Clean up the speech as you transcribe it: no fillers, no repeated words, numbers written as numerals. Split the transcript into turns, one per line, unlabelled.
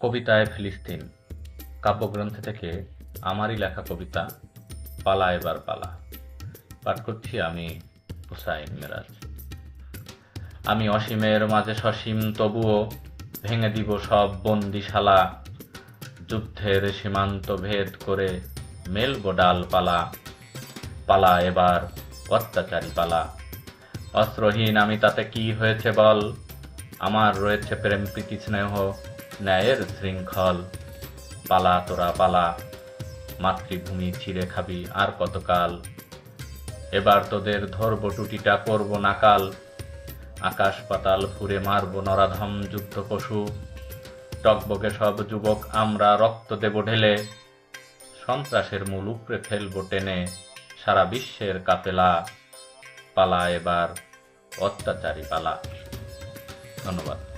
কবিতায় ফিলিস্তিন কাব্যগ্রন্থ থেকে আমারই লেখা কবিতা পালা এবার পালা। পাঠ করছি আমি, হুসাইন মেরাজ। আমি অসীমের মাঝে সসীম, তবুও ভেঙে দিব সব বন্দিশালা। যুদ্ধের সীমান্ত ভেদ করে মেলবো ডালপালা। পালা এবার অত্যাচারী পালা। অস্ত্রহীন আমি, তাতে কি হয়েছে বল? আমার রয়েছে প্রেম প্রীতি স্নেহ, ন্যায়ের শৃঙ্খল। পালা তোরা পালা, মাতৃভূমি ছিঁড়ে খাবি আর কতকাল। এবার তোদের ধরব টুটিটা, করব নাকাল। আকাশ পাতাল ফুঁড়ে মারব নরাধম যুদ্ধ পশু। টকবকে সব যুবক আমরা রক্ত দেব ঢেলে। সন্ত্রাসের মূল উপড়ে ফেলব টেনে, সারা বিশ্বের কাফেলা। পালা এবার অত্যাচারী পালা। ধন্যবাদ।